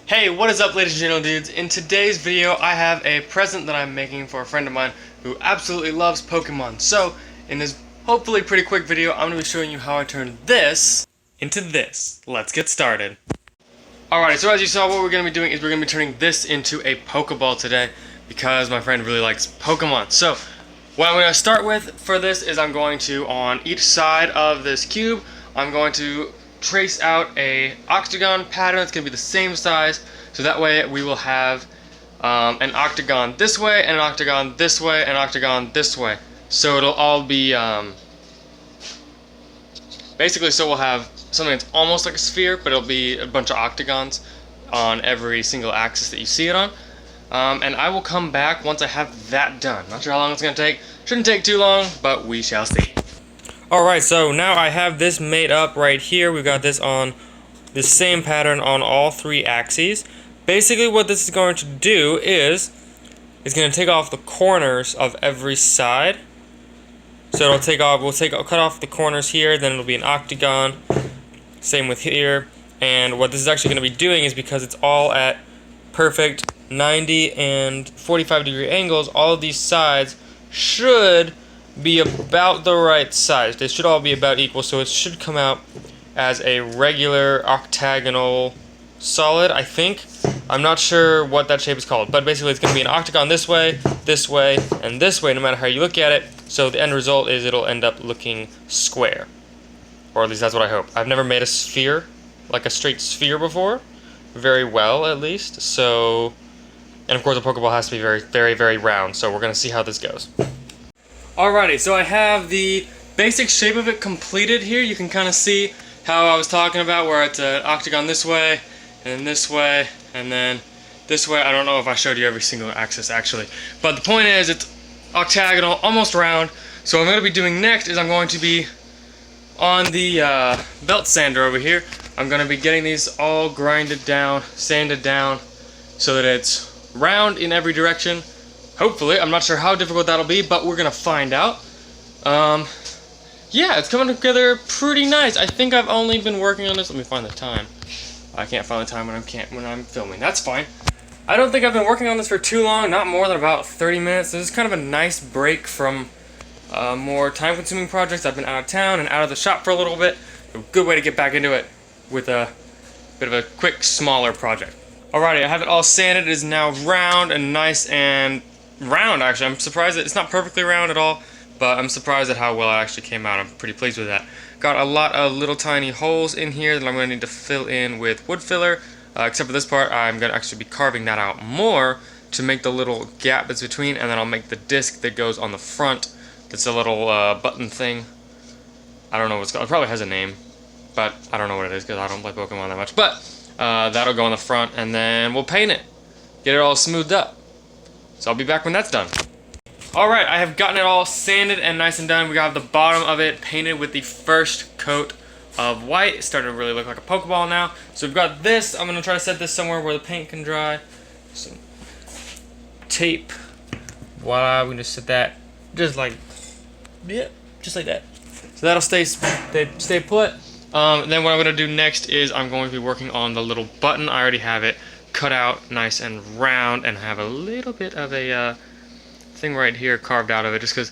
Hey, what is up, ladies and gentlemen dudes? In today's video, I have a present that I'm making for a friend of mine who absolutely loves Pokemon. So, in this hopefully pretty quick video, I'm going to be showing you how I turned this into this. Let's get started. Alrighty, so as you saw, what we're going to be doing is we're going to be turning this into a Pokeball today because my friend really likes Pokemon. So, what I'm going to start with for this is I'm going to, on each side of this cube, I'm going to trace out a octagon pattern that's going to be the same size, so that way we will have an octagon this way, and an octagon this way, and an octagon this way. So it'll all be basically, so we'll have something that's almost like a sphere, but it'll be a bunch of octagons on every single axis that you see it on. And I will come back once I have that done. Not sure how long it's going to take. Shouldn't take too long, but we shall see. Alright, so now I have this made up right here. We've got this on the same pattern on all three axes. Basically what this is going to do is it's going to take off the corners of every side. So it'll take off, cut off the corners here, then it'll be an octagon. Same with here. And what this is actually going to be doing is, because it's all at perfect 90 and 45 degree angles, all of these sides should be about the right size. They should all be about equal, so it should come out as a regular octagonal solid, I think. I'm not sure what that shape is called, but basically it's going to be an octagon this way, and this way, no matter how you look at it. So the end result is it'll end up looking square. Or at least that's what I hope. I've never made a sphere, like a straight sphere before, very well at least. So, and of course a Pokeball has to be very, very, very round, so we're going to see how this goes. Alrighty, so I have the basic shape of it completed here. You can kind of see how I was talking about, where it's an octagon this way, and this way, and then this way. I don't know if I showed you every single axis actually, but the point is it's octagonal, almost round. So what I'm going to be doing next is I'm going to be on the belt sander over here. I'm going to be getting these all grinded down, sanded down, so that it's round in every direction. Hopefully. I'm not sure how difficult that'll be, but we're gonna find out. Yeah, it's coming together pretty nice. I think I've only been working on this. Let me find the time. I can't find the time when I'm filming. That's fine. I don't think I've been working on this for too long. Not more than about 30 minutes. This is kind of a nice break from more time-consuming projects. I've been out of town and out of the shop for a little bit. A good way to get back into it with a bit of a quick, smaller project. Alrighty, I have it all sanded. It is now round and nice and round, actually. I'm surprised that it's not perfectly round at all, but I'm surprised at how well it actually came out. I'm pretty pleased with that. Got a lot of little tiny holes in here that I'm going to need to fill in with wood filler. Except for this part, I'm going to actually be carving that out more to make the little gap that's between, and then I'll make the disc that goes on the front. That's a little button thing. I don't know what it's called. It probably has a name, but I don't know what it is because I don't play Pokemon that much. But that'll go on the front, and then we'll paint it. Get it all smoothed up. So I'll be back when that's done. Alright, I have gotten it all sanded and nice and done. We got the bottom of it painted with the first coat of white. It's starting to really look like a Pokeball now. So we've got this. I'm going to try to set this somewhere where the paint can dry. Some tape. Voila, we can just set that just like, yeah, just like that. So that'll stay put. Then what I'm going to do next is I'm going to be working on the little button. I already have it cut out nice and round, and have a little bit of a thing right here carved out of it, just because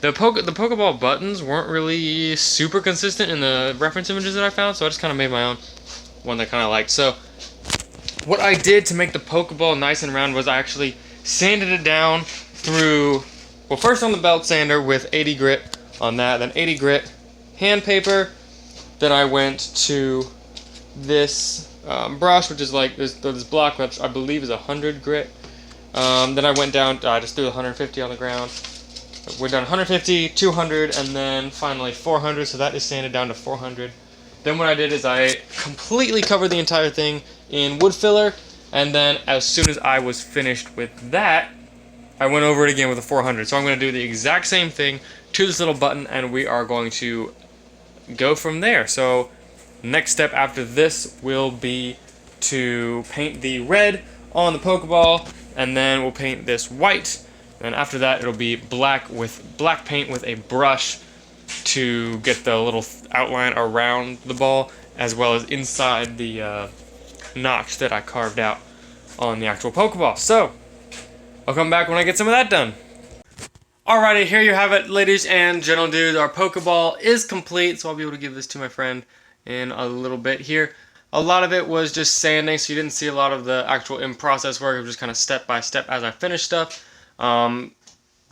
the Pokeball buttons weren't really super consistent in the reference images that I found, so I just kind of made my own one that I kind of liked. So what I did to make the Pokeball nice and round was I actually sanded it down through, well, first on the belt sander with 80 grit on that, then 80 grit hand paper, then I went to this brush, which is like this block, which I believe is 100 grit. Then I went down, I just threw 150 on the ground. Went down 150, 200, and then finally 400, so that is sanded down to 400. Then what I did is I completely covered the entire thing in wood filler, and then as soon as I was finished with that, I went over it again with a 400. So I'm going to do the exact same thing to this little button, and we are going to go from there. So next step after this will be to paint the red on the Pokeball, and then we'll paint this white, and after that it'll be black paint with a brush to get the little outline around the ball, as well as inside the notch that I carved out on the actual Pokeball. So, I'll come back when I get some of that done. Alrighty, here you have it, ladies and gentle dudes. Our Pokeball is complete, so I'll be able to give this to my friend in a little bit here. A lot of it was just sanding, so you didn't see a lot of the actual in-process work. It was just kind of step by step as I finished stuff. I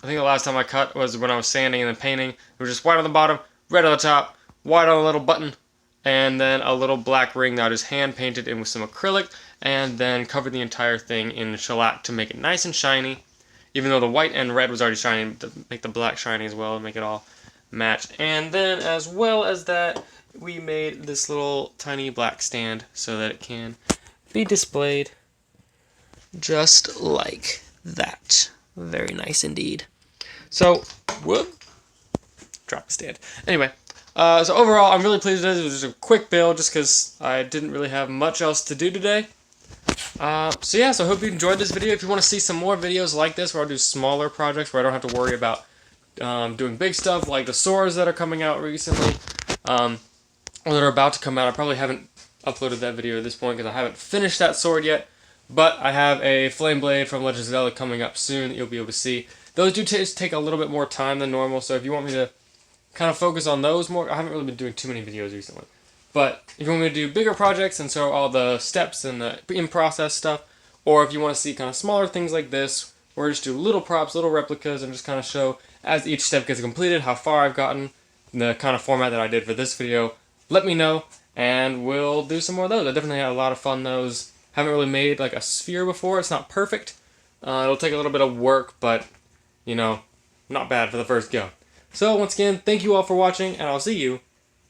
think the last time I cut was when I was sanding and then painting. It was just white on the bottom, red on the top, white on the little button, and then a little black ring that I just hand painted in with some acrylic, and then covered the entire thing in shellac to make it nice and shiny. Even though the white and red was already shiny, to make the black shiny as well and make it all match. And then as well as that, we made this little tiny black stand so that it can be displayed just like that. Very nice indeed. So, whoop, drop the stand. Anyway, so overall, I'm really pleased with this. It was just a quick build just because I didn't really have much else to do today. So yeah, so I hope you enjoyed this video. If you want to see some more videos like this where I'll do smaller projects where I don't have to worry about doing big stuff like the swords that are coming out recently, or that are about to come out. I probably haven't uploaded that video at this point because I haven't finished that sword yet, but I have a Flame Blade from Legend of Zelda coming up soon that you'll be able to see. Those do take a little bit more time than normal, so if you want me to kind of focus on those more, I haven't really been doing too many videos recently. But if you want me to do bigger projects and show all the steps and the in-process stuff, or if you want to see kind of smaller things like this, or just do little props, little replicas, and just kind of show as each step gets completed how far I've gotten, in the kind of format that I did for this video, let me know, and we'll do some more of those. I definitely had a lot of fun those. Haven't really made like a sphere before. It's not perfect. It'll take a little bit of work, but, you know, not bad for the first go. So once again, thank you all for watching, and I'll see you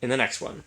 in the next one.